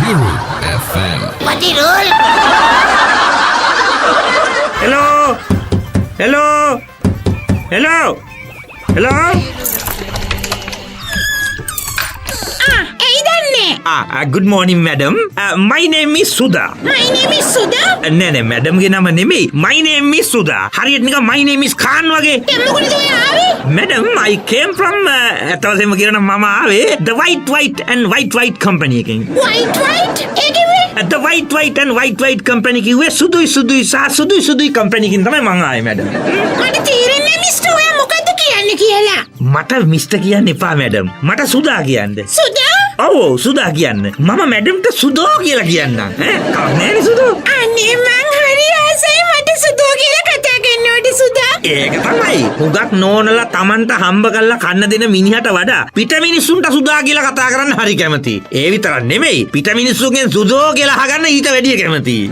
Suru FM. Mati roll. Hello. Hello. Hello. Hello. Good morning, madam. My name is Sudha. My name is Sudha. නෑ madam ගේ නම නෙමෙයි. My name is Sudha. හරියට නිකන් my name is Khan වගේ. දැන් මොකටද ඔය ආවේ? Madam, I came from අතවසෙම කියන මම ආවේ the white and white company එකෙන්. White? ඒ කිව්වේ? The white and white company කිව්වේ සුදුයි සහ company එකෙන් තමයි මම ආවේ madam. මට තේරෙන්නේ මිස්ටර් ඔයා මොකද්ද කියන්නේ කියලා. මට මිස්ටර් කියන්න එපා madam. මට සුදා කියන්න. Sudha? ඔව් සුදා කියන්න. මම මැඩම්ට සුදෝ කියලා කියන්නම්. කවන්නේනේ සුදෝ. අනේ මං හරි ආසයි මට සුදෝ කියලා කතා කරනකොට සුදා. ඒක තමයි. හුඟක් නෝනලා Tamanට හම්බ කරලා කන්න දෙන මිනිහට වඩා පිට මිනිස්සුන්ට සුදා කියලා කතා කරන්න හරි කැමතියි. ඒ විතරක් නෙමෙයි. පිට මිනිස්සුන්ගෙන් සුදෝ කියලා අහගන්න ඊට වැඩිය කැමතියි.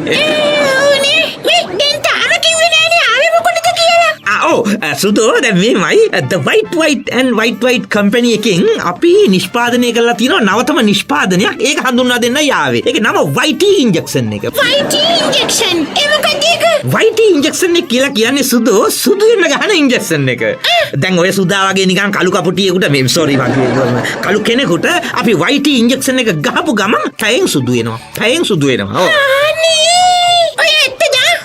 උනේ මේ දැන් තාම කිව්වේ නෑනේ ආවේ මොකටද කියලා. සුදෝ දැන් මේමයි the white and white company එකෙන් අපි නිෂ්පාදනය කරලා තියෙන නවතම නිෂ්පාදනයක්. ඒක හඳුන්වා දෙන්න යාවේ. ඒකේ නම white injection එක. White injection. ඒ මොකද ඒක? white injection එක කියලා කියන්නේ සුදු වෙන ගහන injection එක. දැන් ඔය සුදා වගේ නිකන් කළු කපුටියෙකුට කළු කෙනෙකුට අපි white injection එක ගහපු ගමන් පැයෙන් සුදු වෙනවා.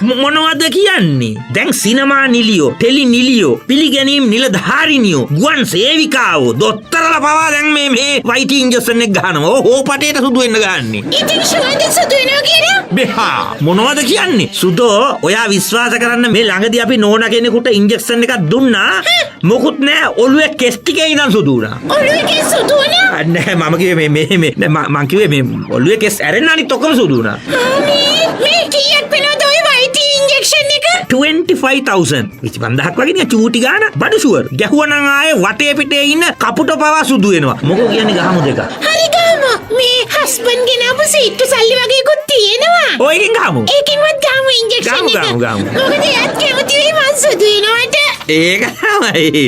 මොනවද කියන්නේ? දැන් සිනමා නිලියෝ, ටෙලි නිලියෝ, පිළිගැනීම් නිලධාරිනියෝ, ගුවන් සේවිකාවෝ, දොස්තරලා පවා දැන් මේ white injection එක ගහනවා. හොපටේට සුදු වෙන්න ගන්නේ. ඉතින් ෂුවර්ද සුදු වෙනවා කියලා? බෙහා මොනවද කියන්නේ? සුදෝ ඔයා විශ්වාස කරන්න මේ ළඟදී අපි නෝනා කෙනෙකුට ඉන්ජෙක්ෂන් එකක් දුන්නා. මොකුත් නෑ ඔළුවේ කෙස් ටිකේ ඉඳන් සුදු වුණා. ඔළුවේ කෙස් සුදු වුණා? නෑ මම කිව්වේ මං කිව්වේ මේ ඔළුවේ කෙස් ඇරෙන්න අනිත් ඔක්කොම සුදු වුණා. මේ කීයක් වෙනවද ඔය white injection එක? 25,000. 25000ක් වගේ නේ චූටි ගාන. බඩු ෂුවර්. ගැහුවනම් ආයේ වටේ පිටේ ඉන්න කපුට පවා සුදු වෙනවා. මොකෝ කියන්නේ ගහමු දෙක. හරි ගහමු. මේ හස්බන්ඩ් ගෙනාපු සීට්ටු සල්ලි වගේකුත් තියෙනවා. ඔයකින් ගහමු. ඒකින්වත් ගහමු ඉන්ජෙක්ෂන් එක. ගහමු. මොකද එයාත් කැමති වෙයි මං සුදු වෙනවට. ඒක තමයි.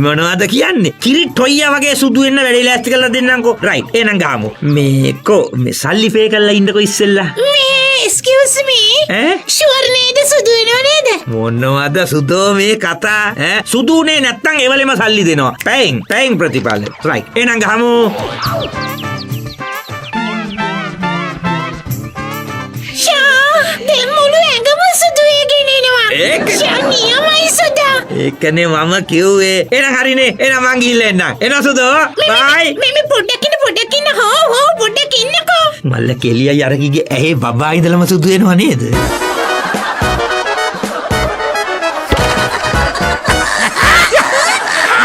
මොනවද කියන්නේ? කිරි ටොයියා වගේ සුදු වෙන්න වැඩි ලෑස්ති කරලා දෙන්නම්කෝ. රයිට්. එහෙනම් ගහමු. මේකෝ මේ සල්ලි පේ කරලා ඉන්නකෝ ඉස්සෙල්ලා. Excuse me. Sure නේද සුදු වෙනව නේද? මොනවද සුදෝ මේ කතා? සුදුනේ නැත්තම් එවලෙම සල්ලි දෙනවා. පැයෙන් ප්‍රතිඵල. රයිට්. එහෙනම් ගහමු. දැන් මුළු ඇඟම සුදු වෙගෙන එනවා. නියමයි සුදා. ඒකනේ මම කිව්වේ. එහෙනම් හරිනේ. එහෙනම් මං ගිහිල්ලා එන්නම්. එනවා සුදෝ. බයි. මේ පොඩ්ඩක් ඉන්න. හෝ පොඩ්ඩක් ඉන්නකෝ. මල්ල කෙලියයි අරකිගේ ඇහි බබා ඉඳලම සුදු වෙනව නේද?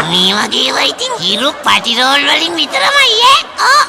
මේ වගේ වයිතින් හිරු පටිරෝල් වලින් විතරමයි ඈ.